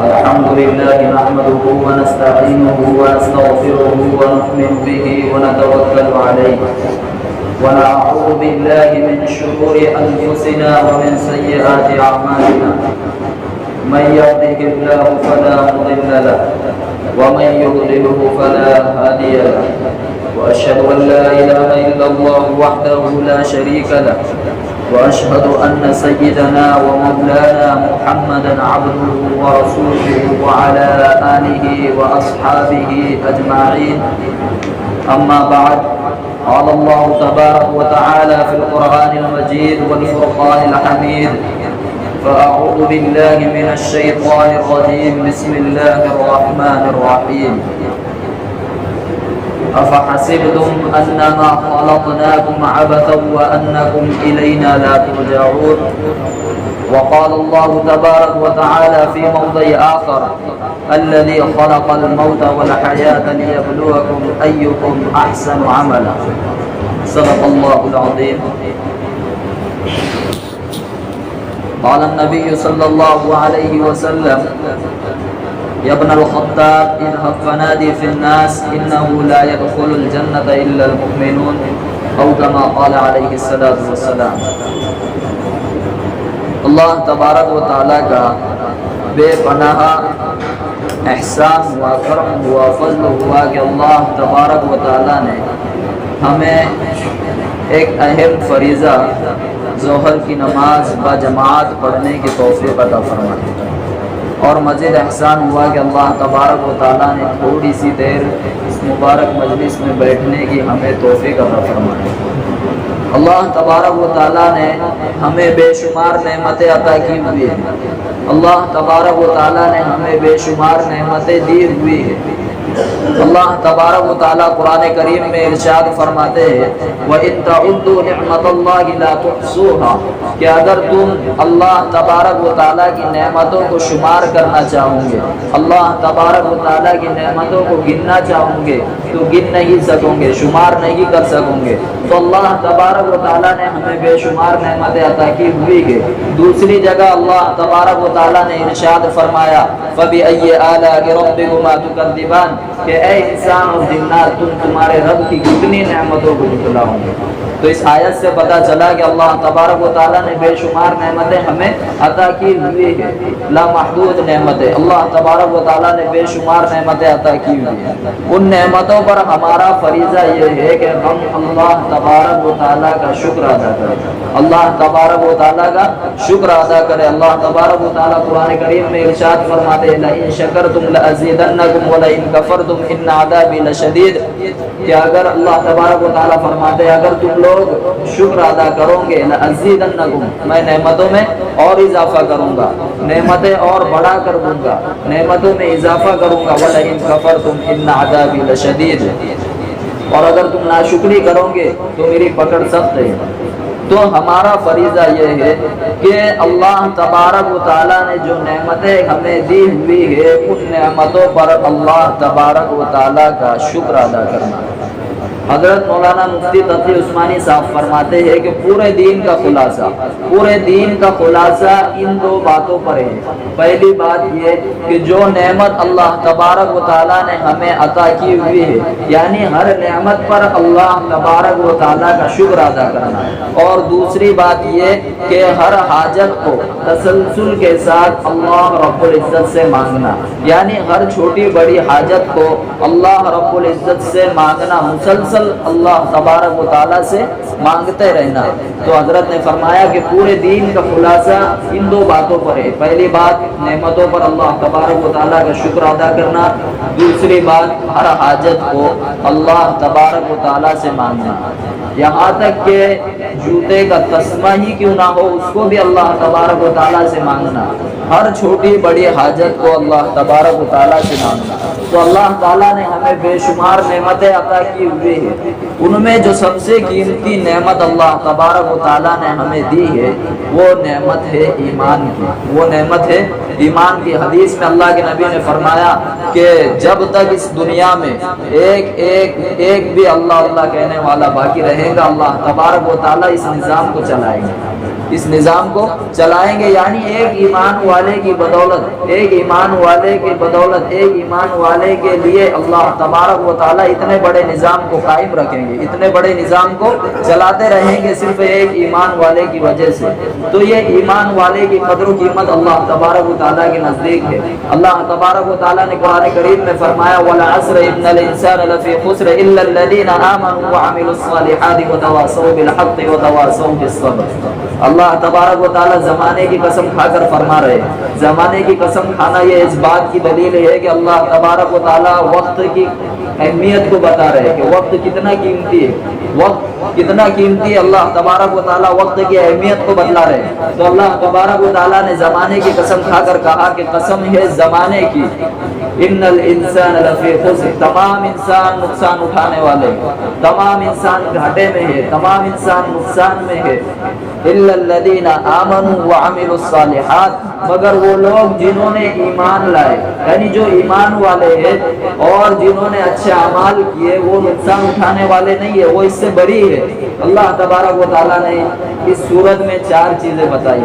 الحمد لله نحمده ونستعينه ونستغفره ونؤمن به ونتوكل عليه ونعوذ بالله من شرور أنفسنا ومن سيئات أعمالنا من يهده الله فلا مضل له ومن يضلله فلا هادي له وأشهد أن لا إله إلا الله وحده لا شريك له وأشهد أن سيدنا ومولانا محمدا عبده ورسوله وعلى آله وأصحابه أجمعين أما بعد قال الله تبارك وتعالى في القرآن المجيد والفرقان الحميد فأعوذ بالله من الشيطان الرجيم بسم الله الرحمن الرحيم أفحسبتم أنما خلقناكم عبثا وأنكم إلينا لا ترجعون وقال الله تبارك وتعالى في موضع آخر الذي خلق الموت والحياة ليبلوكم أيكم أحسن عملا صدق الله العظيم قال النبي صلى الله عليه وسلم يا ابن الخطاب اذهب فنادي في الناس إنه لا يدخل الجنة إلا المؤمنون أو كما قال عليه الصلاة والسلام. اللہ تبارک و تعالیٰ کا بے پناہ احسان ہوا، کرم ہوا، فضل ہوا کہ اللہ تبارک و تعالیٰ نے ہمیں ایک اہم فریضہ ظہر کی نماز با جماعت پڑھنے کی توفیق عطا فرمائی، اور مزید احسان ہوا کہ اللہ تبارک و تعالیٰ نے تھوڑی سی دیر اس مبارک مجلس میں بیٹھنے کی ہمیں توفیق عطا فرمائی۔ اللہ تبارک و تعالیٰ نے ہمیں بے شمار نعمتیں عطا کی ہوئی ہیں، اللہ تبارک و تعالیٰ نے ہمیں بے شمار نعمتیں دی ہوئی ہیں۔ اللہ تبارک و تعالیٰ قرآن کریم میں ارشاد فرماتے ہیں وَإِن تَعُدُّوا نِعْمَةَ اللَّهِ لَا تُحْصُوهَا، کہ اگر تم اللہ تبارک و تعالیٰ کی نعمتوں کو شمار کرنا چاہو گے، اللہ تبارک و تعالیٰ کی نعمتوں کو گننا چاہو گے تو گن نہیں سکو گے، شمار نہیں کر سکو گے۔ تو اللہ تبارک و تعالیٰ نے ہمیں بے شمار نعمتیں عطا کی ہوئی ہے۔ دوسری جگہ اللہ تبارک و تعالیٰ نے ارشاد فرمایا فَبِأَيِّ آلَاءِ رَبِّكُمَا تُكَذِّبَانِ، کہ اے انسان اور جنات تم تمہارے رب کی کتنی نعمتوں کو جھٹلاؤ گے۔ تو اس آیت سے پتہ چلا کہ اللہ تبارک و تعالیٰ نے بے شمار نعمتیں ہمیں عطا کی ہوئی ہے، لامحدود نعمتیں اللہ تبارک و تعالیٰ نے بے شمار نعمتیں عطا کی ہوئی ہیں۔ ان نعمتوں پر ہمارا فریضہ یہ ہے کہ ہم اللہ تبارک و تعالیٰ کا شکر ادا کریں، اللہ تبارک و تعالیٰ کا شکر ادا کریں۔ اللہ تبارک و تعالیٰ قرآن کریم میں ارشاد فرماتے ہیں لَئِن شَكَرْتُمْ لَأَزِيدَنَّكُمْ وَلَئِن كَفَرْتُمْ إِنَّ عَذَابِي لَشَدِيدٌ، کہ اگر اللہ تبارک و تعالیٰ فرماتے ہیں اگر تم لوگ شکر ادا کرو گے لَأَزِيدَنَّكُمْ، میں نعمتوں میں اور اضافہ کروں گا، نعمتیں اور بڑھا کر دوں گا، نعمتوں میں اضافہ کروں گا۔ وَلَئِن كَفَرْتُمْ إِنَّ عَذَابِي لَشَدِيدٌ، اور اگر تم ناشکری کرو گے تو میری پکڑ سخت ہے۔ تو ہمارا فریضہ یہ ہے کہ اللہ تبارک و تعالیٰ نے جو نعمتیں ہمیں دی ہوئی ہے ان نعمتوں پر اللہ تبارک و تعالیٰ کا شکر ادا کرنا۔ حضرت مولانا مفتی تقی عثمانی صاحب فرماتے ہیں کہ پورے دین کا خلاصہ ان دو باتوں پر ہے۔ پہلی بات یہ کہ جو نعمت اللہ تبارک و تعالیٰ نے ہمیں عطا کی ہوئی ہے، یعنی ہر نعمت پر اللہ تبارک و تعالیٰ کا شکر ادا کرنا، اور دوسری بات یہ کہ ہر حاجت کو تسلسل کے ساتھ اللہ رب العزت سے مانگنا، یعنی ہر چھوٹی بڑی حاجت کو اللہ رب العزت سے مانگنا، مسلسل اللہ تبارک و تعالیٰ سے مانگتے رہنا۔ تو حضرت نے فرمایا کہ پورے دین کا خلاصہ ان دو باتوں پر ہے۔ پہلی بات نعمتوں پر اللہ تبارک و تعالیٰ کا شکر ادا کرنا، دوسری بات ہر حاجت کو اللہ تبارک و تعالیٰ سے مانگنا، یہاں تک کہ جوتے کا تسمہ ہی کیوں نہ ہو اس کو بھی اللہ تبارک و تعالیٰ سے مانگنا، ہر چھوٹی بڑی حاجت کو اللہ تبارک و تعالیٰ سے مانگنا۔ تو اللہ تعالیٰ نے ہمیں بے شمار نعمتیں عطا کی ہوئی ہیں، ان میں جو سب سے قیمتی نعمت اللہ تبارک و تعالیٰ نے ہمیں دی ہے وہ نعمت ہے ایمان کی، وہ نعمت ہے ایمان کی۔ حدیث میں اللہ کے نبی نے فرمایا کہ جب تک اس دنیا میں ایک بھی اللہ اللہ کہنے والا باقی رہے گا، اللہ تبارک و تعالیٰ اس نظام کو چلائیں گے، اس نظام کو چلائیں گے، یعنی ایک ایمان والے کی بدولت، ایک ایمان والے کی بدولت، ایک ایمان والے کے لیے اللہ تبارک و تعالیٰ اتنے بڑے نظام کو قائم رکھیں گے، اتنے بڑے نظام کو چلاتے رہیں گے صرف ایک ایمان والے کی وجہ سے۔ تو یہ ایمان والے کی قدر و قیمت اللہ تبارک و تعالیٰ کے نزدیک ہے۔ اللہ تبارک و تعالیٰ نے قرآن کریم میں فرمایا وَالْعَصْرِ إِنَّ الْإِنسَانَ لَفِي خُسْرٍ إِلَّا الَّذِينَ آمَنُوا وَعَمِلُوا الصَّالِحَاتِ وَتَوَاصَوْا بِالْحَقِّ وَتَوَاصَوْا بِالصَّبْرِ۔ اللہ تبارک و تعالیٰ زمانے کی قسم کھا کر فرما رہے ہیں، زمانے کی قسم کھانا یہ اس بات کی دلیل ہے کہ اللہ تبارک و تعالیٰ وقت کی اہمیت کو بتا رہے ہیں کہ وقت کتنا قیمتی ہے، وقت کتنا قیمتی ہے۔ اللہ تبارک و تعالیٰ وقت کی اہمیت کو بتلا رہے ہیں۔ تو اللہ تبارک و تعالیٰ نے زمانے کی قسم کھا کر کہا کہ قسم ہے زمانے کی، ان الانسان لفی خسر، تمام انسان نقصان اٹھانے والے ہیں، تمام انسان گھاٹے میں ہے، تمام انسان نقصان میں ہے، الا الذین آمنوا وعملوا الصالحات، مگر وہ لوگ جنہوں نے ایمان لائے، یعنی جو ایمان والے ہیں اور جنہوں نے اچھے اعمال کیے وہ نقصان اٹھانے والے نہیں ہے، وہ اس سے بری ہے۔ اللہ تبارک و تعالیٰ نے اس سورت میں 4 چیزیں بتائی،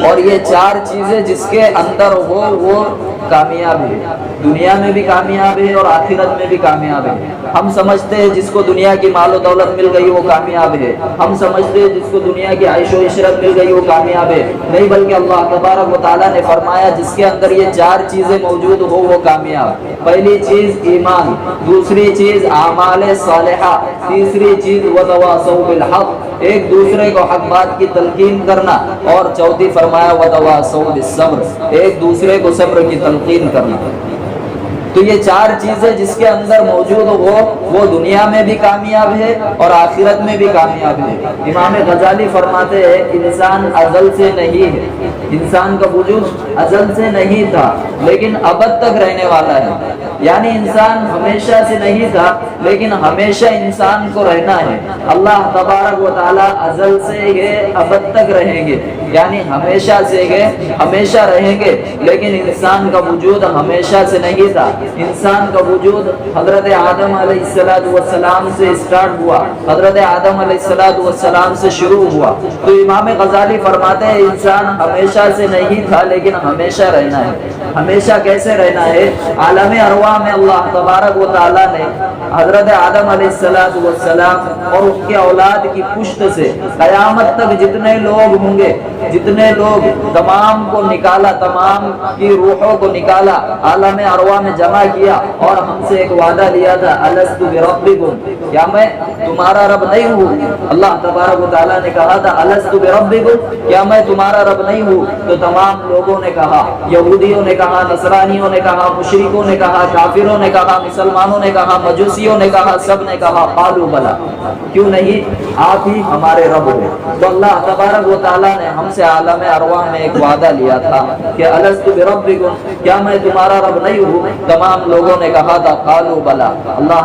اور یہ 4 چیزیں جس کے اندر ہو وہ کامیاب ہے، دنیا میں بھی کامیاب ہے اور آخرت میں بھی کامیاب ہے۔ ہم سمجھتے ہیں جس کو دنیا کی مال و دولت مل گئی وہ کامیاب ہے، ہم سمجھتے ہیں جس کو دنیا کی عیش و عشرت مل گئی وہ کامیاب ہے، نہیں، بلکہ اللہ تبارک و تعالیٰ نے فرمایا جس کے اندر یہ 4 چیزیں موجود ہو وہ کامیاب۔ پہلی چیز ایمان، دوسری چیز اعمال صالحہ، تیسری چیز وتواصوا بالحق، ایک دوسرے کو حق بات کی تلقین کرنا، اور چوتھی فرمایا وتواصوا بالصبر، ایک دوسرے کو صبر کی تلقین کرنا۔ تو یہ 4 چیزیں جس کے اندر موجود ہو وہ دنیا میں بھی کامیاب ہے اور آخرت میں بھی کامیاب ہے۔ امام غزالی فرماتے ہیں انسان ازل سے نہیں ہے، انسان کا وجود ازل سے نہیں تھا لیکن ابد تک رہنے والا ہے، یعنی انسان ہمیشہ سے نہیں تھا لیکن ہمیشہ انسان کو رہنا ہے۔ اللہ تبارک و تعالیٰ ازل سے ہے ابد تک رہیں گے، یعنی ہمیشہ سے ہے ہمیشہ رہیں گے، لیکن انسان کا وجود ہمیشہ سے نہیں تھا۔ انسان کا وجود حضرت آدم علیہ السلام سے اسٹارٹ ہوا، حضرت آدم علیہ السلام سے شروع ہوا۔ تو امام غزالی فرماتے ہیں انسان ہمیشہ سے نہیں تھا لیکن ہمیشہ رہنا ہے۔ ہمیشہ کیسے رہنا ہے؟ عالم ارواح میں اللہ تبارک و تعالیٰ نے حضرت آدم علیہ السلام اور اس کے اولاد کی پشت سے قیامت تک جتنے لوگ ہوں گے، جتنے لوگ، تمام کو نکالا، تمام کی روحوں کو نکالا، عالم ارواح میں جمع کیا اور ہم سے ایک وعدہ لیا تھا الست بربکم، کیا میں تمہارا رب نہیں ہوں؟ اللہ تبارک و تعالیٰ نے کہا تھا الست بربکم، کیا میں تمہارا رب نہیں ہوں؟ تو تمام لوگوں نے کہا، یہودیوں نے کہا، نصرانیوں نے کہا، مشرکوں نے کہا، کافروں نے کہا، مسلمانوں نے کہا، مجوسیوں نے کہا، سب نے کہا قالوا بلا، کیوں نہیں، آپ ہی ہمارے رب ہو۔ تو اللہ تبارک و تعالیٰ نے ہم سے عالم ارواح میں ایک وعدہ لیا تھا کہ الست بربکم، کیا میں تمہارا رب نہیں ہوں؟ تمام لوگوں نے کہا تھا قالوا بلا۔ اللہ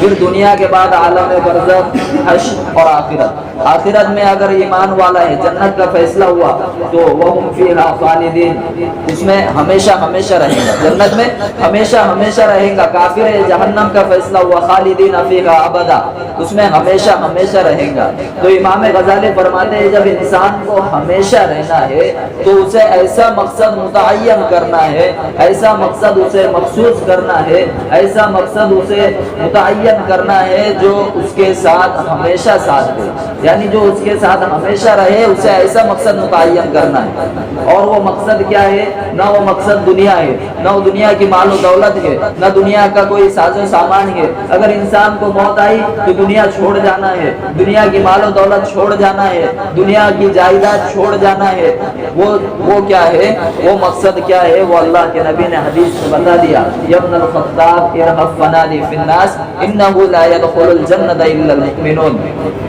پھر دنیا کے بعد عالم برزخ، حشر اور آخرت۔ آخرت میں اگر ایمان والا ہے، جنت کا فیصلہ ہوا تو وَهُمْ فِيهَا خَالِدِينَ، اس میں ہمیشہ ہمیشہ رہیں گا، جنت میں ہمیشہ ہمیشہ رہیں گا۔ کافر ہے، جہنم کا فیصلہ ہوا خالدین فیہا ابدا، اس میں ہمیشہ ہمیشہ رہیں گا۔ تو امام غزالی فرماتے ہیں جب انسان کو ہمیشہ رہنا ہے تو اسے ایسا مقصد متعین کرنا ہے، ایسا مقصد اسے مخصوص کرنا ہے، ایسا مقصد اسے متعین کرنا ہے جو اس کے ساتھ ہمیشہ ساتھ دے، یعنی جو اس کے ساتھ ہمیشہ رہے، اسے ایسا مقصد متعین کرنا ہے۔ اور وہ مقصد کیا ہے؟ نہ وہ مقصد دنیا ہے، نہ وہ دنیا کی مال و دولت ہے، نہ دنیا کا کوئی ساز و سامان ہے۔ اگر انسان کو موت آئی تو دنیا چھوڑ جانا ہے، دنیا کی مال و دولت چھوڑ جانا ہے، دنیا کی جائیداد چھوڑ جانا ہے۔ وہ کیا ہے؟ وہ مقصد کیا ہے؟ وہ اللہ کے نبی نے حدیث میں بتا دیا، یا ابن الخطاب ارحف فنادی فی الناس انہ لا يدخل الجنۃ الا المؤمنون،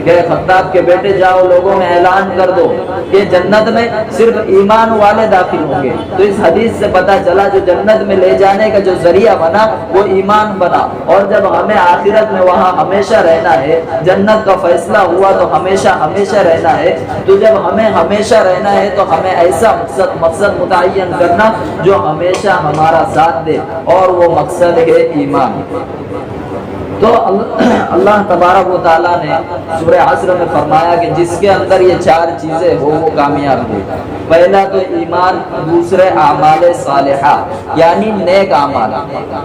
کہ خطاب کے بیٹے جاؤ لوگوں میں اعلان کر دو کہ جنت میں صرف ایمان والے داخل ہوں گے۔ تو اس حدیث سے پتہ چلا جو جنت میں لے جانے کا جو ذریعہ بنا وہ ایمان بنا، اور جب ہمیں آخرت میں وہاں ہمیشہ رہنا ہے، جنت کا فیصلہ ہوا تو ہمیشہ ہمیشہ رہنا ہے۔ تو جب ہمیں ہمیشہ رہنا ہے تو ہمیں ایسا مقصد متعین کرنا جو ہمیشہ ہمارا ساتھ دے، اور وہ مقصد ہے ایمان۔ تو اللہ تبارک و تعالیٰ نے سورہ عصر میں فرمایا کہ جس کے اندر یہ چار چیزیں ہو وہ کامیاب ہو۔ پہلا تو ایمان، دوسرے اعمال صالحہ یعنی نیک اعمال،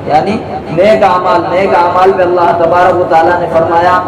یعنی نیک اعمال۔ نیک اعمال میں اللہ تبارک و تعالیٰ نے فرمایا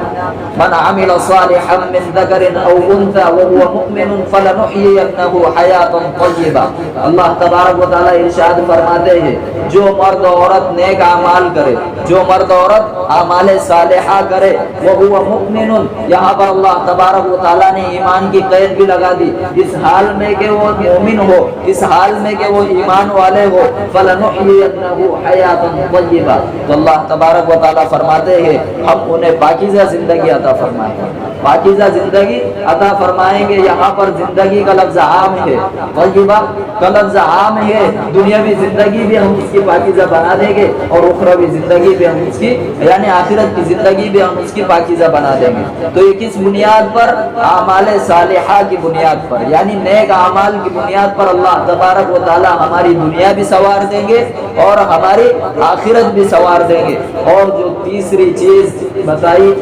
من عمل صالحا من ذکر او انثى وهو مؤمن فلنحيينه حیاة طیبہ۔ اللہ تبارک و تعالیٰ ارشاد فرماتے ہیں جو مرد عورت نیک اعمال کرے، جو مرد عورت اعمال صالحہ کرے، وہو مؤمن، یہاں پر اللہ تبارک و تعالیٰ نے ایمان کی قید بھی لگا دی، اس حال میں کہ وہ مومن ہو، اس حال میں کہ وہ ایمان والے ہو، فَلَنُحْيِيَنَّهُ حَيَاةً طَيِّبَةً، تو اللہ تبارک و تعالیٰ فرماتے ہیں ہم انہیں پاکیزہ زندگی عطا فرمائیں گے، پاکیزہ زندگی عطا فرمائیں گے۔ یہاں پر زندگی کا لفظ عام ہے، طیبہ کا لفظ عام ہے، دنیاوی زندگی بھی ہم اس کی پاکیزہ بنا دیں گے، اور اخروی زندگی بھی ہم اس کی یعنی آخرت کی زندگی بھی ہم اس کی پاکیزہ بنا دیں گے۔ تو یہ کس بنیاد پر؟ اعمال صالحہ کی بنیاد پر، یعنی نیک اعمال کی بنیاد پر اللہ تبارک و تعالی ہماری دنیا بھی سنوار دیں گے اور ہماری آخرت بھی سنوار دیں گے۔ اور جو تیسری چیز بتائی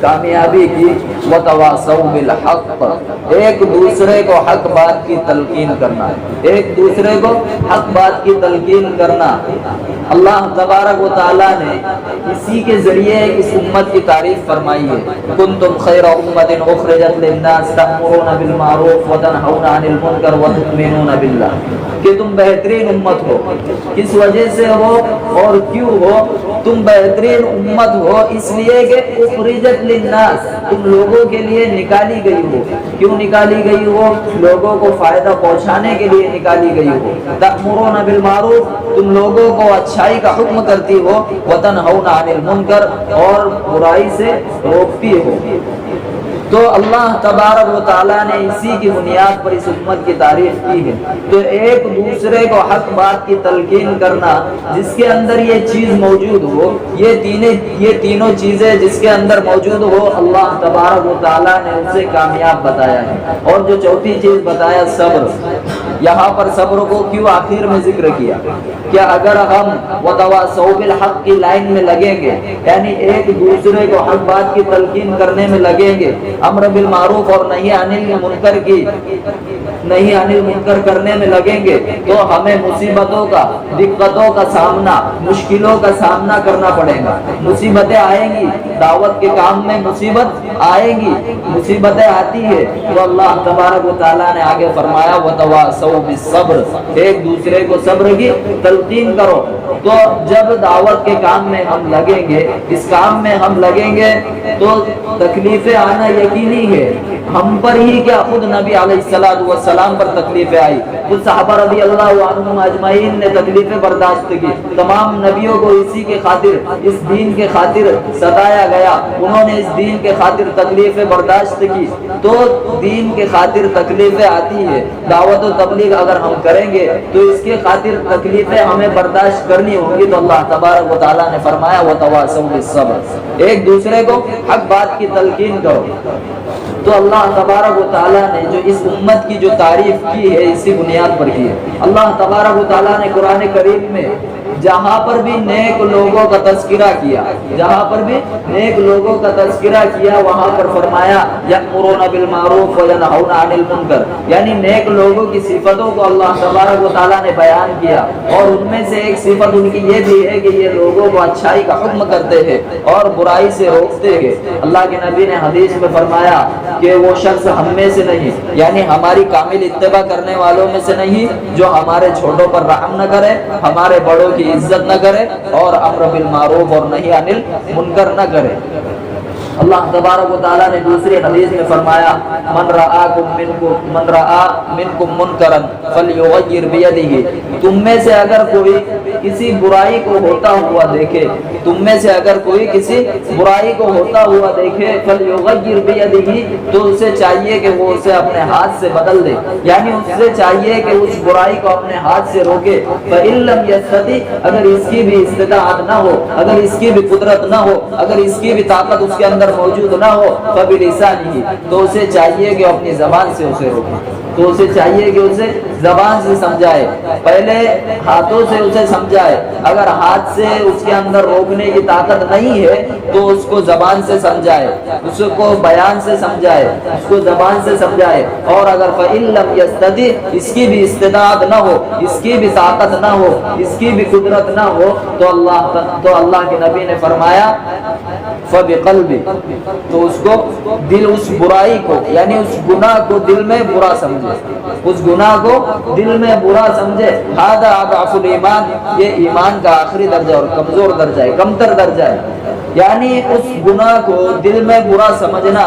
کامیابی کی، وتواصوا بالحق، ایک دوسرے کو حق بات کی تلقین کرنا، ایک دوسرے کو حق بات کی تلقین کرنا۔ اللہ تبارک و تعالیٰ نے اسی کے ذریعے اس امت کی تعریف فرمائی ہے، کنتم خیر امت اخرجت للناس تأمرون بالمعروف وتنہون عن المنکر وتؤمنون باللہ، کہ تم بہترین امت ہو۔ کس وجہ سے ہو اور کیوں ہو؟ تم بہترین امت ہو اس لیے کہ اخرجت للناس، تم لوگوں کے لیے نکالی گئی ہو۔ کیوں نکالی گئی ہو؟ لوگوں کو فائدہ پہنچانے کے لیے نکالی گئی ہو۔ تأمرون بالمعروف، تم لوگوں کو اچھائی کا حکم کرتی ہو، وتنہون عن المنکر، اور برائی سے روکتی ہو۔ تو اللہ تبارک و تعالیٰ نے اسی کی بنیاد پر اس امت کی تعریف کی ہے۔ تو ایک دوسرے کو حق بات کی تلقین کرنا، جس کے اندر یہ چیز موجود ہو، یہ تینوں چیزیں جس کے اندر موجود ہو، اللہ تبارک و تعالیٰ نے اسے کامیاب بتایا ہے۔ اور جو چوتھی چیز بتایا صبر، یہاں پر صبر کو کیوں آخر میں ذکر کیا؟ کہ اگر ہم وتواصوا بالحق کی لائن میں لگیں گے، یعنی ایک دوسرے کو حق بات کی تلقین کرنے میں لگیں گے، امر بالمعروف اور نہی عن المنکر کرنے میں لگیں گے، تو ہمیں مصیبتوں کا، دقتوں کا سامنا، مشکلوں کا سامنا کرنا پڑے گا۔ مصیبتیں آئیں گی، دعوت کے کام میں مصیبت آئیں گی، مصیبتیں آتی ہے تو اللہ تبارک و تعالیٰ نے آگے فرمایا وتواصوا بالصبر، ایک دوسرے کو صبر کی تلقین کرو۔ تو جب دعوت کے کام میں ہم لگیں گے، اس کام میں ہم لگیں گے تو تکلیفیں آنا یقینی ہے۔ ہم پر ہی کیا، خود نبی علیہ الصلوۃ والسلام والسلام پر تکلیفیں آئی، کچھ صحابہ رضی اللہ عنہم اجمعین نے تکلیفیں برداشت کی، تمام نبیوں کو اسی کے خاطر، اس دین کے خاطر ستایا گیا، انہوں نے اس دین کے خاطر تکلیفیں برداشت کی۔ تو دین کے خاطر تکلیفیں آتی ہے، دعوت و تبلیغ اگر ہم کریں گے تو اس کے خاطر تکلیفیں ہمیں برداشت کرنی ہوں گی۔ تو اللہ تبارک و تعالیٰ نے فرمایا وَتَوَاصَوْا بِالصَّبْرِ، ایک دوسرے کو حق بات کی تلقین کرو۔ تو اللہ تبارک و تعالیٰ نے جو اس امت کی جو تعریف کی ہے اسی بنیاد پر کی ہے۔ اللہ تبارک و تعالیٰ نے قرآن کریم میں جہاں پر بھی نیک لوگوں کا تذکرہ کیا، جہاں پر بھی نیک لوگوں کا تذکرہ کیا، وہاں پر فرمایا یأمرون بالمعروف وینہون عن المنکر، یعنی نیک لوگوں کی صفتوں کو اللہ تبارک و تعالیٰ نے بیان کیا، اور ان میں سے ایک صفت ان کی یہ بھی ہے کہ یہ لوگوں کو اچھائی کا حکم کرتے ہیں اور برائی سے روکتے ہیں۔ اللہ کے نبی نے حدیث میں فرمایا کہ وہ شخص ہم میں سے نہیں، یعنی ہماری کامل اتباع کرنے والوں میں سے نہیں، جو ہمارے چھوٹوں پر رحم نہ کرے، ہمارے بڑوں کی عزت نہ کرے، اور امر بالمعروف اور نہی عن المنکر نہ کرے۔ اللہ تبارک و تعالیٰ نے دوسری حدیث میں فرمایا من رآ منکم منکرا فلیغیر بیدہ، تم میں سے اگر کوئی کسی برائی کو ہوتا ہوا دیکھے، تم میں سے اگر کوئی کسی برائی کو ہوتا ہوا دیکھے فلیغیر بیدہ، تو اسے چاہیے کہ وہ اسے اپنے ہاتھ سے بدل دے، یعنی اسے چاہیے کہ اس برائی کو اپنے ہاتھ سے روکے۔ فإن لم یستطع، اگر اس کی بھی استطاعت نہ ہو، اگر اس کی بھی قدرت نہ ہو، اگر اس کی بھی طاقت اس کے اندر موجود نہ ہو، فبلسانہ، تو اسے چاہیے کہ اپنی زبان سے اسے روکے، تو اسے چاہیے کہ اسے زبان سے سمجھائے، پہلے ہاتھوں سے اسے سمجھائے، اگر ہاتھ سے اس کے اندر روکنے کی طاقت نہیں ہے تو اس کو زبان سے سمجھائے، اس کو بیان سے سمجھائے، اس کو زبان سے سمجھائے، اور اگر فإن لم یستطع، اس کی بھی استطاعت نہ ہو، اس کی بھی طاقت نہ ہو، اس کی بھی قدرت نہ ہو، تو اللہ کے نبی نے فرمایا فبقلبی، تو اس کو دل، اس برائی کو یعنی اس گناہ کو دل میں برا سمجھے، اس گناہ کو دل میں برا سمجھے۔ ھذا اضعف الایمان، یہ ایمان کا آخری درجہ اور کمزور درجہ ہے، کمتر درجہ ہے، یعنی اس گناہ کو دل میں برا سمجھنا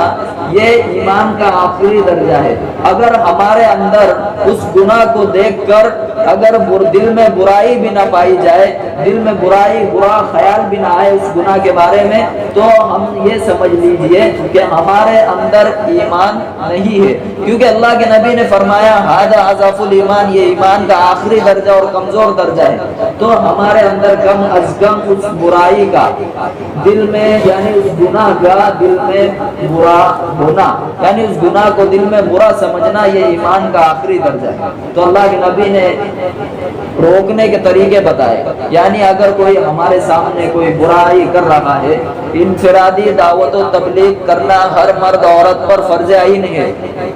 یہ ایمان کا آخری درجہ ہے۔ اگر ہمارے اندر اس گناہ کو دیکھ کر اگر دل میں برائی بھی نہ پائی جائے، دل میں برائی، برا خیال بھی نہ آئے اس گناہ کے بارے میں، تو ہم یہ سمجھ لیجئے کہ ہمارے اندر ایمان نہیں ہے، کیونکہ اللہ کے نبی نے فرمایا ھذا اضعف الایمان، یہ ایمان کا آخری درجہ اور کمزور درجہ ہے۔ تو ہمارے اندر کم از کم اس برائی کا دل میں، یعنی اس گناہ کا دل میں برا ہونا، یعنی اس گناہ کو دل میں برا سمجھنا، یہ ایمان کا آخری درجہ ہے۔ تو اللہ کے نبی نے روکنے کے طریقے بتائے، یعنی اگر کوئی ہمارے سامنے کوئی برائی کر رہا ہے، انفرادی دعوت و تبلیغ کرنا ہر مرد عورت پر فرض عین ہے،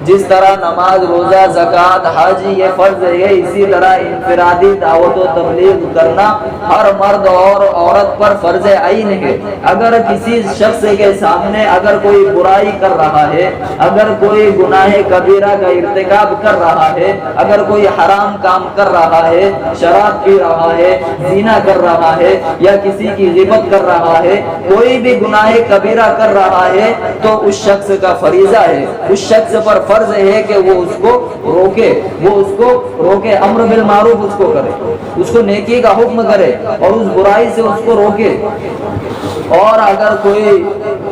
جس طرح نماز، روزہ، زکوٰۃ، حج یہ فرض ہے، اسی طرح انفرادی دعوت و تبلیغ کرنا ہر مرد اور عورت پر فرض عین ہے۔ اگر کسی شخص کے سامنے اگر کوئی برائی کر رہا ہے، اگر کوئی گناہ کبیرہ کا ارتکاب کر رہا ہے، اگر کوئی حرام کام کر رہا ہے، شراب پی رہا ہے، زنا کر رہا ہے، یا کسی کی غیبت کر رہا ہے، کوئی بھی گناہ کبیرہ کر رہا ہے، تو اس شخص کا فریضہ ہے، اس شخص پر فرض ہے کہ وہ اس کو روکے، وہ اس کو روکے، امر بالمعروف اس کو کرے، اس کو نیکی کا حکم کرے اور اس برائی سے اس کو روکے۔ اور اگر کوئی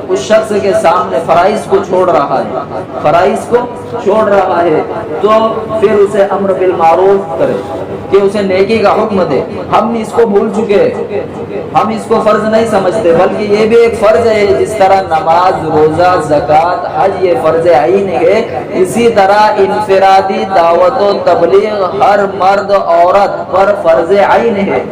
اس شخص کے سامنے فرائض کو چھوڑ رہا ہے، فرائض کو چھوڑ رہا ہے، تو پھر اسے امر بالمعروف کرے کہ اسے نیکی کا حکم دے۔ ہم اس کو بھول چکے، ہم اس کو فرض نہیں سمجھتے، بلکہ یہ بھی ایک فرض ہے، جس طرح نماز، روزہ، زکوٰۃ، حج یہ فرض عین ہے، اسی طرح انفرادی دعوت و تبلیغ ہر مرد عورت پر فرض عین ہے۔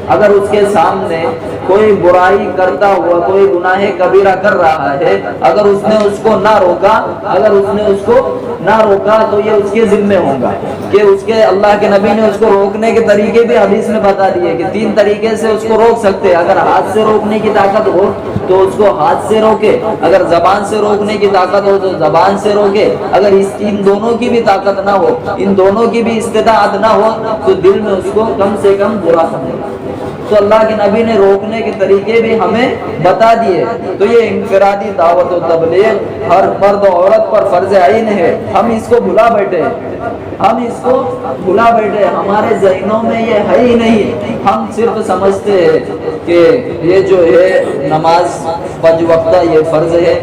اگر اس کے سامنے کوئی برائی کرتا ہوا، کوئی گناہ کبیرہ کر رہا ہے، اگر اس نے اس کو نہ روکا، اگر اس نے اس کو نہ روکا، تو یہ اس کے ذمہ ہوگا کہ اس کے، اللہ کے نبی نے اس کو روکنے کے طریقے بھی حدیث میں بتا دیے کہ 3 طریقے سے اس کو روک سکتے۔ اگر ہاتھ سے روکنے کی طاقت ہو تو اس کو ہاتھ سے روکے، اگر زبان سے روکنے کی طاقت ہو تو زبان سے روکے، اگر ان دونوں کی بھی طاقت نہ ہو، ان دونوں کی بھی استطاعت نہ ہو، تو دل میں اس کو کم سے کم برا سمجھے، تو اللہ کے نبی نے روکنے کے طریقے بھی ہمیں بتا دیے۔ تو یہ انفرادی دعوت و تبلیغ ہر مرد و عورت پر فرض عین ہے۔ ہم اس کو بھلا بیٹھے، ہمارے ذہنوں میں یہ ہے ہی نہیں۔ ہم صرف سمجھتے ہیں کہ یہ جو ہے نماز 5 وقتہ یہ فرض ہے،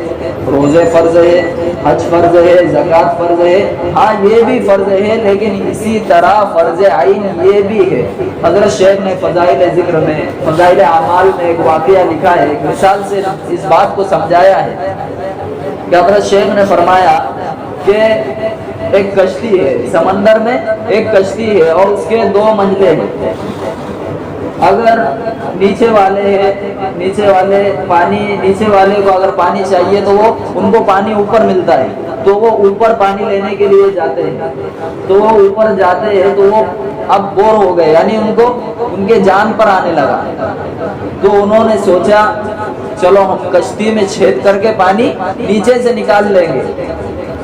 روزے فرض ہے، حج فرض ہے، زکوٰۃ فرض ہے۔ ہاں یہ بھی فرض ہے، لیکن اسی طرح فرض عین یہ بھی ہے۔ حضرت شیخ نے فضائل ذکر میں، فضائل اعمال میں ایک واقعہ لکھا ہے، ایک مثال سے اس بات کو سمجھایا ہے کہ حضرت شیخ نے فرمایا کہ ایک کشتی ہے، سمندر میں ایک کشتی ہے اور اس کے 2 منزلیں ہیں۔ اگر نیچے والے کو اگر پانی چاہیے تو وہ ان کو پانی اوپر ملتا ہے، تو وہ اوپر پانی لینے کے لیے جاتے ہیں۔ تو وہ اوپر جاتے ہیں تو وہ اب بور ہو گئے، یعنی ان کے جان پر آنے لگا۔ تو انہوں نے سوچا چلو ہم کشتی میں چھید کر کے پانی نیچے سے نکال لیں گے۔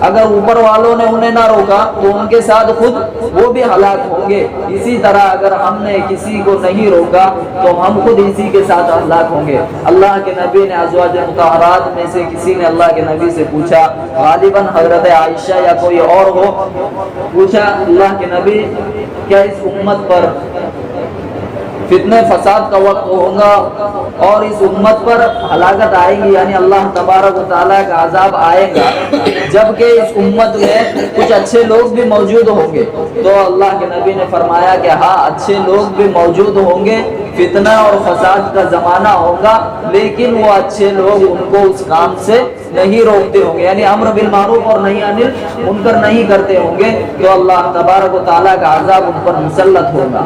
اگر اوپر والوں نے انہیں نہ روکا تو ان کے ساتھ خود وہ بھی ہلاک ہوں گے۔ اسی طرح اگر ہم نے کسی کو نہیں روکا تو ہم خود اسی کے ساتھ ہلاک ہوں گے۔ اللہ کے نبی نے ازواج مطہرات میں سے کسی نے اللہ کے نبی سے پوچھا، غالباً حضرت عائشہ یا کوئی اور ہو، پوچھا اللہ کے نبی کیا اس امت پر فتنے فساد کا وقت ہوگا اور اس امت پر ہلاکت آئے گی، یعنی اللہ تبارک و تعالیٰ کا عذاب آئے گا، جبکہ اس امت میں کچھ اچھے لوگ بھی موجود ہوں گے؟ تو اللہ کے نبی نے فرمایا کہ ہاں اچھے لوگ بھی موجود ہوں گے، فتنہ اور فساد کا زمانہ ہوگا، لیکن وہ اچھے لوگ ان کو اس کام سے نہیں روکتے ہوں گے، یعنی امر بالمعروف اور نہی عن المنکر نہیں کرتے ہوں گے، تو اللہ تبارک و تعالیٰ کا عذاب ان پر مسلط ہوگا۔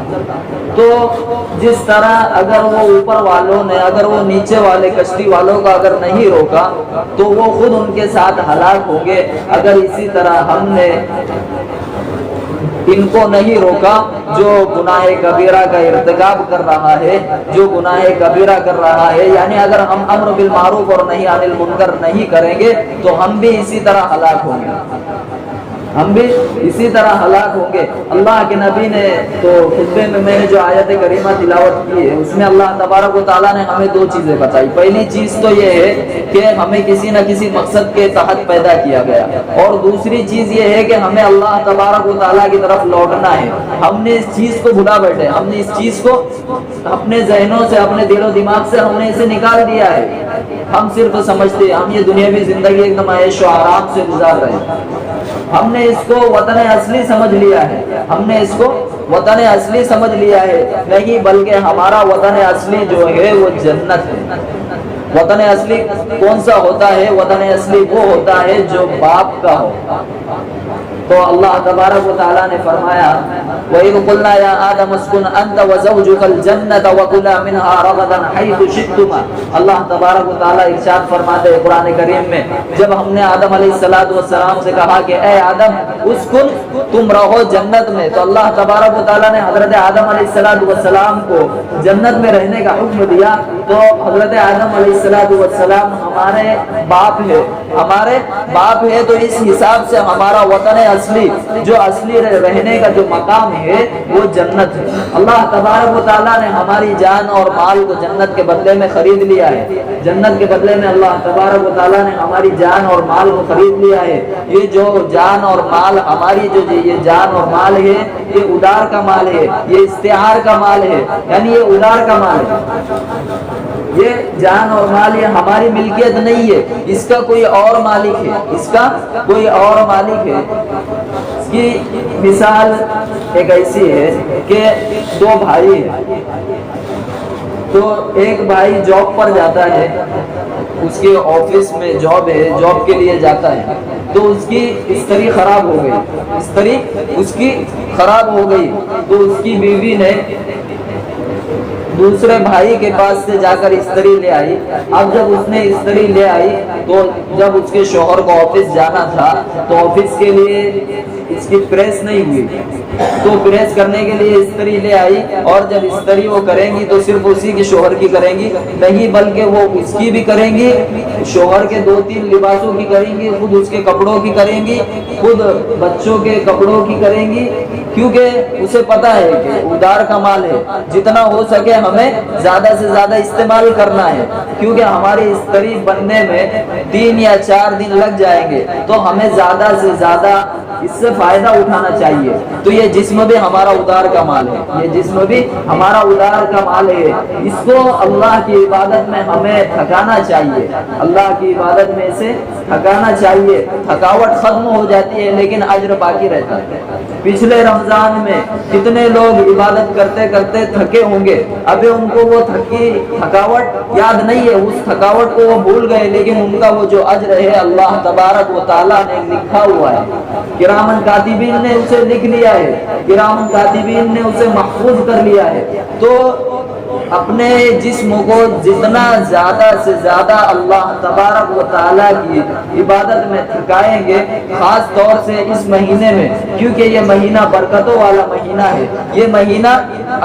تو جس طرح اگر وہ اوپر والوں نے، اگر وہ نیچے والے کشتی والوں کا اگر نہیں روکا تو وہ خود ان کے ساتھ ہلاک ہوں گے، اگر اسی طرح ہم نے ان کو نہیں روکا جو گناہ کبیرہ کا ارتکاب کر رہا ہے، جو گناہ کبیرہ کر رہا ہے، یعنی اگر ہم امر بالمعروف اور نہی عن المنکر نہیں کریں گے تو ہم بھی اسی طرح ہلاک ہوں گے، اللہ کے نبی نے تو خطبے میں نے جو آیت کریمہ تلاوت کی ہے اس میں اللہ تبارک و تعالیٰ نے ہمیں 2 چیزیں بتائی۔ پہلی چیز تو یہ ہے کہ ہمیں کسی نہ کسی مقصد کے تحت پیدا کیا گیا، اور دوسری چیز یہ ہے کہ ہمیں اللہ تبارک و تعالیٰ کی طرف لوٹنا ہے۔ ہم نے اس چیز کو بھلا بیٹھے، ہم نے اس چیز کو اپنے ذہنوں سے، اپنے دل و دماغ سے ہم نے اسے نکال دیا ہے۔ ہم صرف سمجھتے ہیں ہم یہ دنیاوی زندگی ایک دم عیش و آرام سے گزار رہے ہیں، ہم نے اس کو وطن اصلی سمجھ لیا ہے، نہیں بلکہ ہمارا وطن اصلی جو ہے وہ جنت ہے۔ وطن اصلی کون سا ہوتا ہے؟ وطن اصلی وہ ہوتا ہے جو باپ کا ہو۔ تو اللہ تبارک و تعالیٰ نے فرمایا وَإِذْ قُلْنَا يَا آدَمُ اسْكُنْ أَنْتَ وَزَوْجُكَ الْجَنَّةَ وَكُلَا مِنْهَا رَغَدًا حَيْثُ شِئْتُمَا۔ اللہ تبارک و تعالیٰ ارشاد فرماتے ہیں قرآن کریم میں، جب ہم نے آدم علیہ السلام سے کہا کہ اے آدم اسکن، تم رہو جنت میں، تو اللہ تبارک و تعالیٰ نے حضرت آدم علیہ السلام کو جنت میں رہنے کا حکم دیا۔ تو حضرت آدم علیہ السلام ہمارے باپ ہے، تو اس حساب سے ہمارا وطن اصلی، جو اصلی رہنے کا جو مقام ہے وہ جنت ہے۔ اللہ تبارک و تعالیٰ نے ہماری جان اور مال کو جنت کے بدلے میں خرید لیا ہے، جنت کے بدلے میں اللہ تبارک و تعالیٰ نے ہماری جان اور مال کو خرید لیا ہے۔ یہ جو جان اور مال ہماری جو یہ جان اور مال ہے یہ ادار کا مال ہے، یہ استعار کا مال ہے، یعنی یہ ادار کا مال ہے۔ یہ جان اور مال یہ ہماری ملکیت نہیں ہے، اس کا کوئی اور مالک ہے، اس کی مثال ایک ایسی ہے کہ 2 بھائی ہیں، تو ایک بھائی جاب پر جاتا ہے، اس کے آفس میں جاب ہے، جاب کے لیے جاتا ہے، تو اس کی استری خراب ہو گئی، تو اس کی بیوی نے دوسرے بھائی کے پاس سے جا کر استری لے آئی۔ اب جب اس نے استری لے آئی تو جب اس کے شوہر کو آفس جانا تھا تو آفس کے لیے اس کی پریس نہیں ہوئی، تو پریس کرنے کے لیے استری لے آئی، اور جب استری وہ کریں گی تو صرف اسی کے شوہر کی کریں گی نہیں، بلکہ وہ اس کی بھی کریں گی، شوہر کے 2-3 لباسوں کی کریں گی، خود اس کے کپڑوں کی کریں گی، خود بچوں کے کپڑوں کی کریں گی، کیونکہ اسے پتا ہے کہ ادار کا مال ہے، جتنا ہو سکے ہمیں زیادہ سے زیادہ استعمال کرنا ہے، کیونکہ ہماری اس قریب بننے میں 3 یا 4 دن لگ جائیں گے، تو ہمیں زیادہ سے زیادہ اس سے فائدہ اٹھانا چاہیے۔ تو یہ جسم بھی ہمارا ادار کا مال ہے، یہ جسم بھی ہمارا ادار کا مال ہے، اس کو اللہ کی عبادت میں ہمیں تھکانا چاہیے، اللہ کی عبادت میں اسے تھکانا چاہیے۔ تھکاوٹ ختم ہو جاتی ہے لیکن اجر باقی رہتا ہے۔ پچھلے رمضان میں کتنے لوگ عبادت کرتے کرتے تھکے ہوں گے، ابھی ان کو وہ تھکاوٹ یاد نہیں ہے، اس تھکاوٹ کو وہ بھول گئے، لیکن ان کا وہ جو اجر ہے اللہ تبارک و تعالیٰ نے لکھا ہوا ہے، کرامن کاتبین نے اسے لکھ لیا ہے، کرامن کاتبین نے اسے محفوظ کر لیا ہے۔ تو اپنے جسم کو جتنا زیادہ سے زیادہ اللہ تبارک و تعالیٰ کی عبادت میں تھکائیں گے، خاص طور سے اس مہینے میں، کیونکہ یہ مہینہ برکتوں والا مہینہ ہے، یہ مہینہ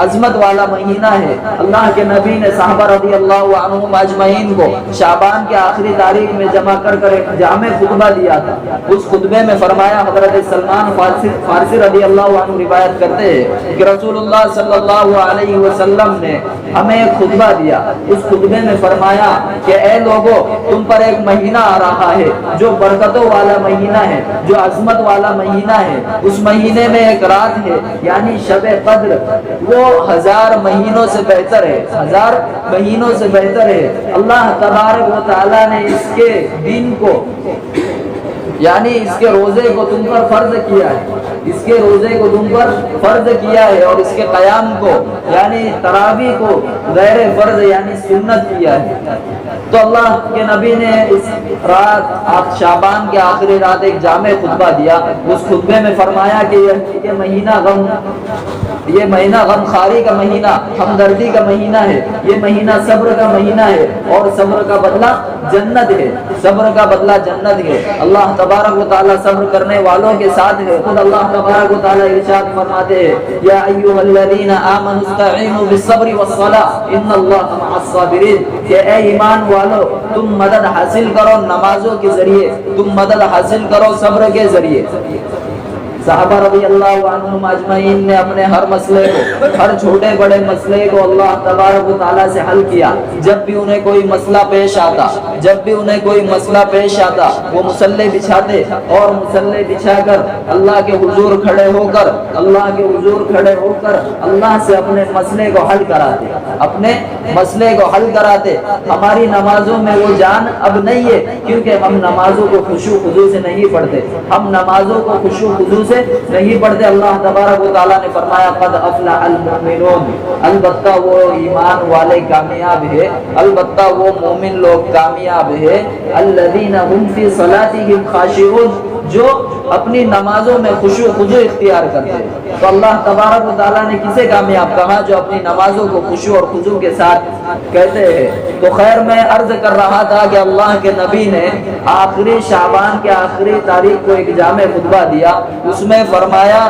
عظمت والا مہینہ ہے۔ اللہ کے نبی نے صحابہ رضی اللہ عنہم اجمعین کو شعبان کے آخری تاریخ میں جمع کر ایک جامع خطبہ دیا تھا۔ اس خطبے میں فرمایا، حضرت سلمان فارسی رضی اللہ عنہ روایت کرتے ہیں کہ رسول اللہ صلی اللہ علیہ وسلم نے ہمیں ایک خطبہ دیا، اس خطبے میں فرمایا کہ اے لوگوں، تم پر ایک مہینہ آ رہا ہے جو برکتوں والا مہینہ ہے، جو عظمت والا مہینہ ہے۔ اس مہینے میں ایک رات ہے یعنی شب قدر، وہ 1000 مہینوں سے بہتر ہے، 1000 مہینوں سے بہتر ہے۔ اللہ تبارک و تعالیٰ نے اس کے دن کو یعنی اس کے روزے کو تم پر فرض کیا ہے، اس کے روزے کو تم پر فرض کیا ہے، اور اس کے قیام کو یعنی تراویح کو غیر فرض یعنی سنت کیا ہے۔ تو اللہ کے نبی نے اس رات شعبان کے آخری رات ایک جامع خطبہ دیا۔ اس خطبے میں فرمایا کہ یہ مہینہ غم خاری کا مہینہ، ہمدردی کا مہینہ ہے، یہ مہینہ صبر کا مہینہ ہے، اور صبر کا بدلہ جنت ہے، صبر کا بدلہ جنت ہے۔ اللہ تبارک و تعالیٰ صبر کرنے والوں کے ساتھ ہے۔ خود اللہ تبارک و تعالیٰ ارشاد فرماتے ہیں، یا ایھا الذین آمنوا استعینوا بالصبر والصلاۃ ان اللہ مع الصابرین، کہ اے ایمان والو تم مدد حاصل کرو نمازوں کے ذریعے، تم مدد حاصل کرو صبر کے ذریعے۔ صحابہ رضی اللہ عنہم اجمعین نے اپنے ہر مسئلے کو، ہر چھوٹے بڑے مسئلے کو اللہ تبارک و تعالیٰ سے حل کیا۔ جب بھی انہیں کوئی مسئلہ پیش آتا، جب بھی انہیں کوئی مسئلہ پیش آتا، وہ مصلی بچھاتے اور مصلی بچھا کر اللہ کے حضور کھڑے ہو کر، اللہ کے حضور کھڑے ہو کر اللہ سے اپنے مسئلے کو حل کراتے، اپنے مسئلے کو حل کراتے۔ ہماری نمازوں میں وہ جان اب نہیں ہے، کیونکہ ہم نمازوں کو خشوع خضوع سے نہیں پڑھتے، ہم نمازوں کو خشوع خضوع سے نہیں پڑھتے۔ اللہ تبارک و تعالیٰ نے فرمایا قد افلح المؤمنون، البتہ وہ ایمان والے کامیاب ہے، البتہ وہ مومن لوگ کامیاب ہے، الذین هم فی صلاتهم خاشعون، جو اپنی نمازوں میں خشوع خضوع اختیار کرتے ہیں۔ تو اللہ تبارک و تعالیٰ نے کسے کامیاب کہا؟ جو اپنی نمازوں کو خشوع اور خضوع کے ساتھ کہتے ہیں۔ تو خیر میں عرض کر رہا تھا کہ اللہ کے نبی نے آخری شعبان کے آخری تاریخ کو ایک جامع خطبہ دیا، اس میں فرمایا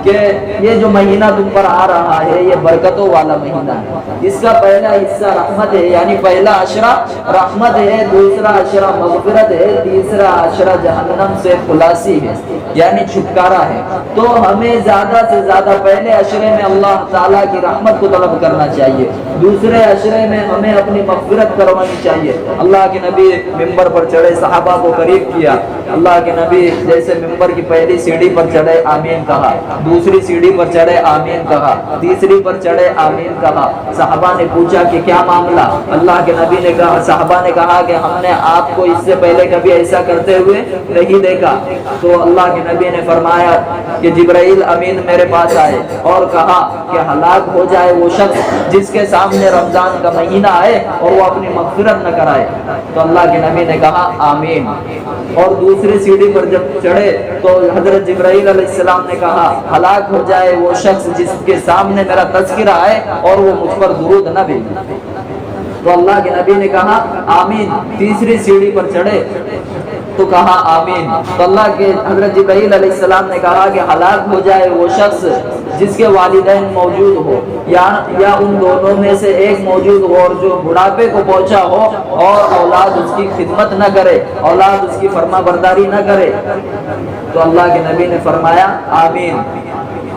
کہ یہ جو مہینہ تم پر آ رہا ہے یہ برکتوں والا مہینہ ہے، اس کا پہلا حصہ رحمت ہے، یعنی پہلا عشرہ رحمت ہے، دوسرا عشرہ مغفرت ہے، تیسرا عشرہ جہنم سے خلاصی ہے یعنی چھٹکارا ہے۔ تو ہمیں زیادہ سے زیادہ پہلے عشرے میں اللہ تعالیٰ کی رحمت کو طلب کرنا چاہیے، دوسرے عشرے میں ہمیں اپنی مغفرت کروانی چاہیے۔ اللہ کے نبی ممبر پر چڑھے، صحابہ کو قریب کیا، اللہ کے نبی جیسے ممبر کی پہلی سیڑھی پر چڑھے آمین کہا، دوسری سیڑھی پر چڑھے آمین کہا، تیسری پر چڑھے آمین کہا۔ صحابہ نے پوچھا کہ کیا معاملہ؟ اللہ کے نبی نے کہا، صحابہ نے کہا کہ ہم نے آپ کو اس سے پہلے کبھی ایسا کرتے ہوئے نہیں دیکھا۔ تو اللہ کے نبی نے فرمایا کہ جبرائیل امین میرے پاس آئے اور کہا کہ ہلاک ہو جائے وہ شخص جس کے سامنے رمضان کا مہینہ آئے اور وہ اپنی مغفرت نہ کرائے۔ تو اللہ کے نبی نے کہا آمین، اور دوسری سیڑھی پر جب چڑھے تو حضرت جبرائیل علیہ السلام نے کہا ہلاک ہو جائے وہ شخص جس کے سامنے میرا تذکرہ آئے اور وہ مجھ پر درود نہ بھیجے۔ تو اللہ کے نبی نے کہا آمین، تیسری سیڑھی پر چڑھے تو کہا آمین۔ تو اللہ کے حضرت جبرائیل علیہ السلام نے کہا کہ ہلاک ہو جائے وہ شخص جس کے والدین موجود ہو یا ان دونوں میں سے ایک موجود ہو اور جو بڑھاپے کو پہنچا ہو اور اولاد اس کی خدمت نہ کرے، اولاد اس کی فرما برداری نہ کرے۔ تو اللہ کے نبی نے فرمایا آمین۔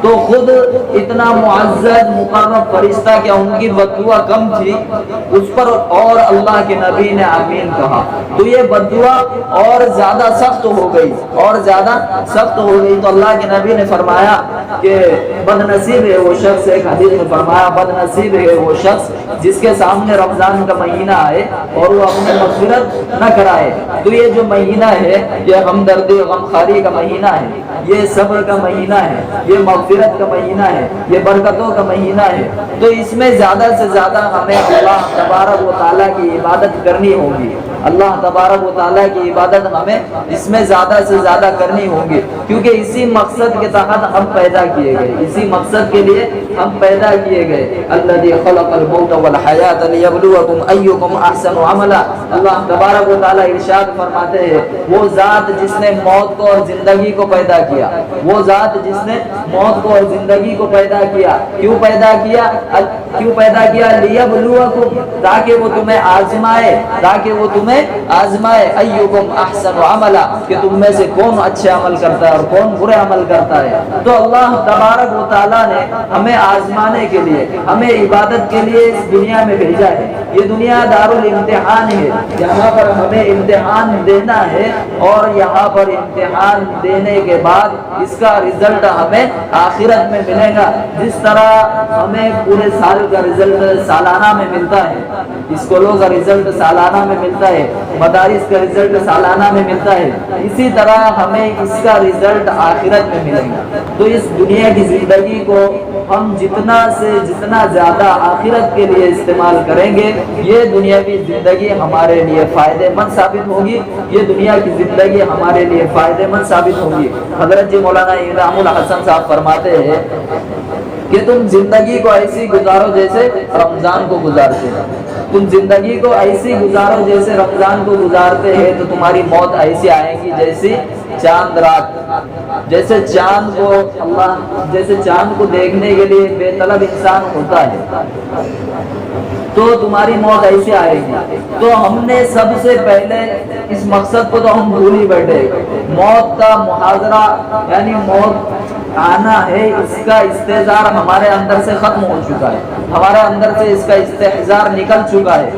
تو خود اتنا معزز مقرب فرشتہ کیا ان کی بددعا کم تھی اس پر، اور اللہ کے نبی نے آمین کہا تو یہ بددعا اور زیادہ سخت ہو گئی، اور زیادہ سخت ہو گئی۔ تو اللہ کے نبی نے فرمایا کہ بد نصیب ہے وہ شخص، ایک حدیث میں فرمایا بد نصیب ہے وہ شخص جس کے سامنے رمضان کا مہینہ آئے اور وہ اپنی مغفرت نہ کرائے۔ تو یہ جو مہینہ ہے یہ ہمدردی غمخواری کا مہینہ ہے، یہ صبر کا مہینہ ہے، یہ مغفرت کا مہینہ ہے، یہ برکتوں کا مہینہ ہے۔ تو اس میں زیادہ سے زیادہ ہمیں اللہ تبارک و تعالیٰ کی عبادت کرنی ہوگی، اللہ تبارک و تعالیٰ کی عبادت ہمیں اس میں زیادہ سے زیادہ کرنی ہوگی، کیونکہ اسی مقصد کے تحت ہم پیدا کیے گئے، اسی مقصد کے لیے ہم پیدا کیے گئے۔ الذی خلق الموت والحیات لیبلوکم ایکم احسن عملا، اللہ تبارک و تعالیٰ ارشاد فرماتے ہیں وہ ذات جس نے موت کو اور زندگی کو پیدا کیا، وہ ذات جس نے موت کو اور زندگی کو پیدا کیا، کیوں پیدا کیا؟ کیوں پیدا کیا؟ لیبلوکم، تاکہ وہ تمہیں آزمائے، تاکہ وہ تمہیں آزمائے، ایکم احسن عملا، کہ تم میں سے کون اچھے عمل کرتا ہے اور کون برے عمل کرتا ہے۔ تو اللہ تبارک و تعالیٰ نے ہمیں آزمانے کے لیے، ہمیں عبادت کے لیے اس دنیا میں بھیجا ہے۔ یہ دنیا دار الامتحان ہے، یہاں پر ہمیں امتحان دینا ہے، اور یہاں پر امتحان دینے کے بعد اس کا رزلٹ ہمیں آخرت میں ملے گا۔ جس طرح ہمیں پورے سال کا رزلٹ سالانہ میں ملتا ہے، اسکولوں کا رزلٹ سالانہ میں ملتا ہے، مدارس کا رزلٹ سالانہ میں ملتا ہے، اسی طرح ہمیں اس کا رزلٹ آخرت میں ملے گا۔ تو اس دنیا کی زندگی کو ہم جتنا سے جتنا زیادہ آخرت کے لیے استعمال کریں گے، یہ دنیاوی زندگی ہمارے لیے فائدہ مند ثابت ہوگی، یہ دنیا کی زندگی ہمارے لیے فائدہ مند ثابت ہوگی۔ حضرت جی مولانا انعام الحسن صاحب فرماتے ہیں کہ تم زندگی کو ایسی گزارو جیسے رمضان کو گزارتے ہیں، تم زندگی کو ایسی گزارو جیسے رمضان کو گزارتے ہیں، تو تمہاری موت ایسی آئے گی جیسی چاند رات، جیسے چاند کو اللہ، جیسے چاند کو دیکھنے کے لیے بے طلب انسان ہوتا ہے، تو تمہاری موت ایسے آئے گی۔ تو ہم نے سب سے پہلے اس مقصد کو تو ہم بھول ہی بیٹھے، موت کا محاذرہ یعنی موت آنا ہے، اس کا استحضار ہمارے اندر سے ختم ہو چکا ہے، ہمارے اندر سے اس کا استحضار نکل چکا ہے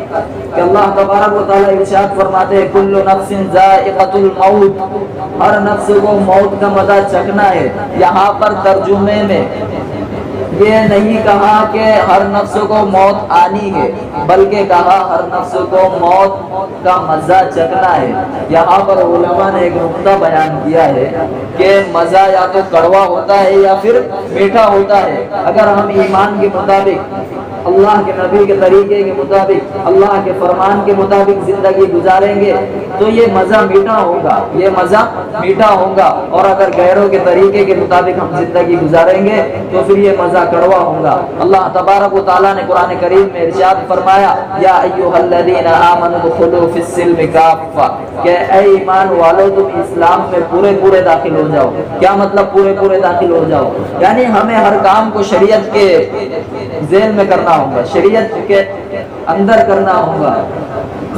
کہ اللہ تبارک و تعالیٰ ارشاد فرماتے ہیں کل نفس ذائقۃ الموت، ہر نفس کو موت کا مزہ چکھنا ہے۔ یہاں پر ترجمے میں یہ نہیں کہا کہ ہر نفس کو موت آنی ہے، بلکہ کہا ہر نفس کو موت کا مزہ چکھنا ہے۔ یہاں پر علماء نے ایک نقطہ بیان کیا ہے کہ مزہ یا تو کڑوا ہوتا ہے یا پھر میٹھا ہوتا ہے۔ اگر ہم ایمان کے مطابق، اللہ کے نبی کے طریقے کے مطابق، اللہ کے فرمان کے مطابق زندگی گزاریں گے تو یہ مزہ میٹھا ہوگا، یہ مزہ میٹھا ہوگا، اور اگر غیروں کے طریقے کے مطابق ہم زندگی گزاریں گے تو پھر یہ مزہ کڑوا ہوگا۔ اللہ تبارک و تعالیٰ نے قرآن کریم میں ارشاد فرمایا یا ایھا الذین آمنوا ادخلوا فی السلم کافہ، کہ اے ایمان والو تم اسلام میں پورے پورے داخل ہو جاؤ۔ کیا مطلب پورے پورے داخل ہو جاؤ؟ یعنی ہمیں ہر کام کو شریعت کے ذیل میں کرنا ہوگا، شریعت کے اندر کرنا ہوگا۔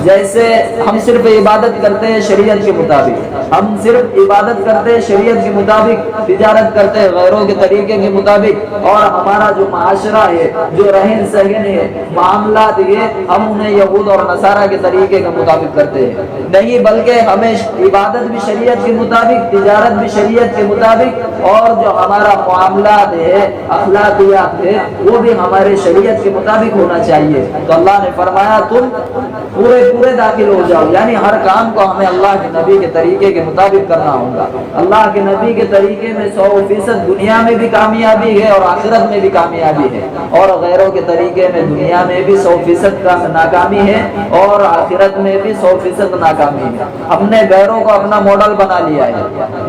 جیسے ہم صرف عبادت کرتے ہیں شریعت کے مطابق، ہم صرف عبادت کرتے ہیں شریعت کے مطابق، تجارت کرتے ہیں غیروں کے طریقے کے مطابق، اور ہمارا جو معاشرہ ہے، جو رہن سہن ہے، معاملات یہ ہم انہیں یہود اور نصارہ کے طریقے کے مطابق کرتے ہیں، نہیں بلکہ ہمیں عبادت بھی شریعت کے مطابق، تجارت بھی شریعت کے مطابق، اور جو ہمارا معاملات ہے، اخلاقیات ہے، وہ بھی ہمارے شریعت کے مطابق ہونا چاہیے۔ تو اللہ نے فرمایا تم پورے پورے داخل ہو جاؤ، یعنی ہر کام کو ہمیں اللہ کے نبی کے طریقے کے مطابق کرنا ہوگا۔ اللہ کے نبی کے طریقے میں 100% دنیا میں بھی کامیابی ہے اور آخرت میں بھی کامیابی ہے، اور غیروں کے طریقے میں دنیا میں بھی 100% کا ناکامی ہے اور آخرت میں بھی 100% ناکامی ہے۔ ہم نے غیروں کو اپنا ماڈل بنا لیا ہے،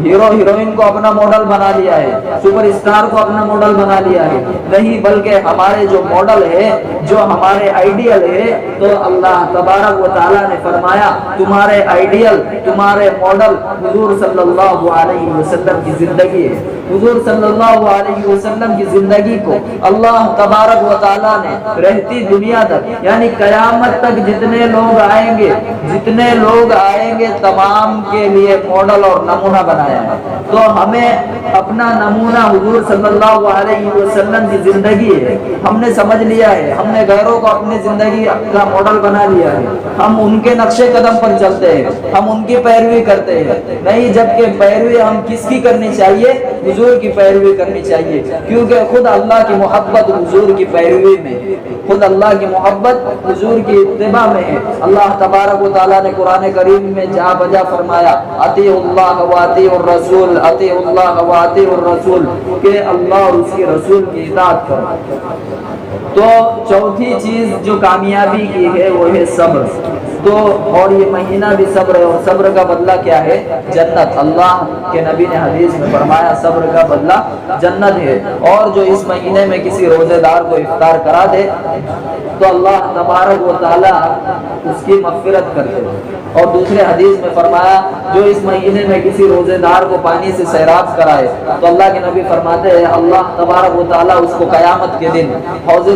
ہیرو ہیروئن کو اپنا ماڈل بنا لیا ہے، سپر اسٹار کو اپنا ماڈل بنا لیا ہے، نہیں بلکہ ہمارے جو ماڈل ہے، جو ہمارے آئیڈیل ہے، تو اللہ تبارک و تعالیٰ نے فرمایا تمہارے آئیڈیل، تمہارے ماڈل حضور صلی اللہ علیہ وسلم کی زندگی ہے۔ حضور صلی اللہ علیہ وسلم کی زندگی کو اللہ تبارک و تعالیٰ نے رہتی دنیا تک یعنی قیامت تک جتنے لوگ آئیں گے تمام کے لیے ماڈل اور نمونہ بنایا ہے۔ تو ہمیں اپنا نمونہ حضور صلی اللہ علیہ وسلم کی زندگی ہے، ہم نے سمجھ لیا ہے، ہم نے غیروں کو اپنی زندگی کا ماڈل بنا لیا ہے، ہم ان کے نقش قدم پر چلتے ہیں، ہم ان کی پیروی کرتے ہیں۔ نہیں، جبکہ پیروی ہم کس کی کرنی چاہیے؟ حضور کی پیروی کرنی چاہیے، کیونکہ خود اللہ کی محبت حضور کی پیروی میں، خود اللہ کی محبت حضور کی اتباع میں ہے۔ اللہ تبارک و تعالیٰ نے قرآن کریم میں جا بجا فرمایا اطیعوا اللہ و اطیعوا الرسول، اطیعوا اللہ و اطیعوا الرسول، کہ اللہ اور اس کے رسول کی اطاعت کرو۔ تو چوتھی چیز جو کامیابی کی ہے وہ ہے صبر۔ تو اور یہ مہینہ بھی صبر ہے، اور صبر کا بدلہ کیا ہے؟ جنت۔ اللہ کے نبی نے حدیث میں فرمایا صبر کا بدلہ جنت ہے۔ اور جو اس مہینے میں کسی روزے دار کو افطار کرا دے تو اللہ تبارک و تعالیٰ اس کی مغفرت کرتے ہیں۔ اور دوسرے حدیث میں فرمایا جو اس مہینے میں کسی روزے دار کو پانی سے سیراب کرائے تو اللہ کے نبی فرماتے ہیں اللہ تبارک و تعالیٰ اس کو قیامت کے دن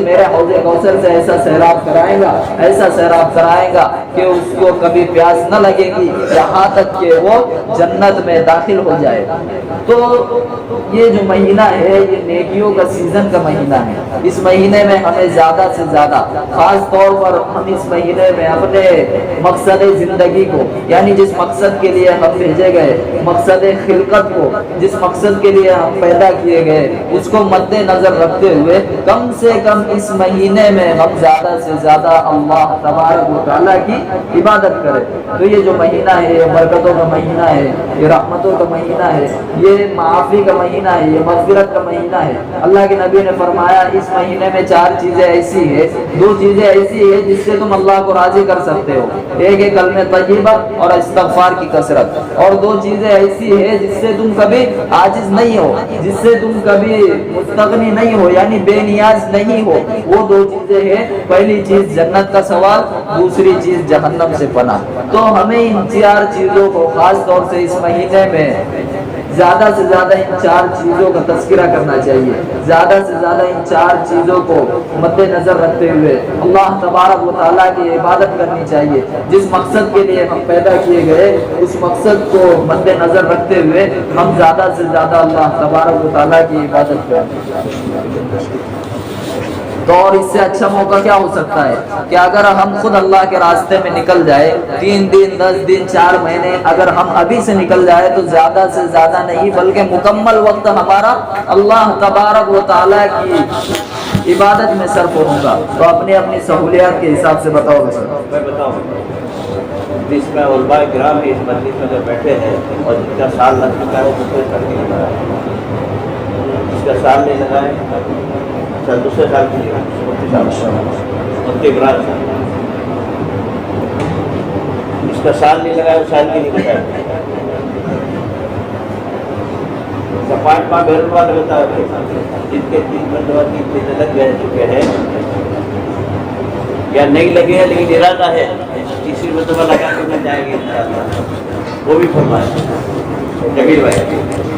میرے حوض کوثر سے ایسا سیراب کرائے گا، ایسا سیراب کرائے گا کہ اس کو کبھی پیاس نہ لگے گی، یہاں تک کہ وہ جنت میں داخل ہو جائے۔ تو یہ جو مہینہ ہے یہ نیکیوں کا سیزن کا مہینہ ہے۔ اس مہینے میں ہمیں زیادہ سے زیادہ، خاص طور پر ہم اس مہینے میں اپنے مقصد زندگی کو، یعنی جس مقصد کے لیے ہم بھیجے گئے، مقصد خلقت کو، جس مقصد کے لیے ہم پیدا کیے گئے، اس کو مد نظر رکھتے ہوئے کم سے کم اس مہینے میں ہم زیادہ سے زیادہ اللہ تبارک و تعالیٰ کی عبادت کریں۔ تو یہ جو مہینہ ہے یہ برکتوں کا مہینہ ہے، یہ رحمتوں کا مہینہ ہے، یہ معافی کا مہینہ ہے، یہ مغفرت کا مہینہ ہے۔ اللہ کے نبی نے فرمایا اس مہینے میں 4 چیزیں ایسی ہیں، 2 چیزیں ایسی ہیں جس سے تم اللہ کو راضی کر سکتے ہو، ایک ہے کلمہ طیبہ اور استغفار کی کثرت، اور 2 چیزیں ایسی ہیں جس سے تم کبھی عاجز نہیں ہو، جس سے تم کبھی مستغنی نہیں ہو، یعنی بے نیاز نہیں ہو۔ وہ 2 چیزیں ہیں، پہلی چیز جنت کا سوال، دوسری چیز جہنم سے پناہ۔ تو ہمیں ان 4 چیزوں کو خاص طور سے اس مہینے میں زیادہ سے زیادہ ان 4 چیزوں کا تذکرہ کرنا چاہیے، زیادہ سے زیادہ ان 4 چیزوں کو مد نظر رکھتے ہوئے اللہ تبارک و تعالیٰ کی عبادت کرنی چاہیے۔ جس مقصد کے لیے ہم پیدا کیے گئے اس مقصد کو مد نظر رکھتے ہوئے ہم زیادہ سے زیادہ اللہ تبارک و تعالیٰ کی عبادت کریں۔ تو اور اس سے اچھا موقع کیا ہو سکتا ہے کہ اگر ہم خود اللہ کے راستے میں نکل جائے، 3 دن 10 دن 4 مہینے اگر ہم ابھی سے نکل جائے تو زیادہ سے زیادہ نہیں بلکہ مکمل وقت ہمارا اللہ تبارک و تعالیٰ کی عبادت میں صرف ہوگا۔ تو اپنی اپنی سہولیات کے حساب سے بتاؤ گے سر؟ میں بتاؤں جس میں علماء کرام بھی اس مجلس میں جو بیٹھے ہیں اور جس کا سال لگ چکا ہے دوسرے سال کے لیے لگائے، جس کا سال نہیں لگائے دوسرے سال کے لیے جس کا سال نہیں لگایا وہ سال کے لیے لگائے۔ پانچ بیرونوا لگتا ہے جن کے 3 مرتبہ 3 چیزیں لگ رہ چکے ہیں یا نہیں لگے ہیں لیکن ارادہ ہے تیسری مرتبہ لگا کے میں جائیں گے انشاءاللہ، وہ بھی فرمائے جمیل بھائی۔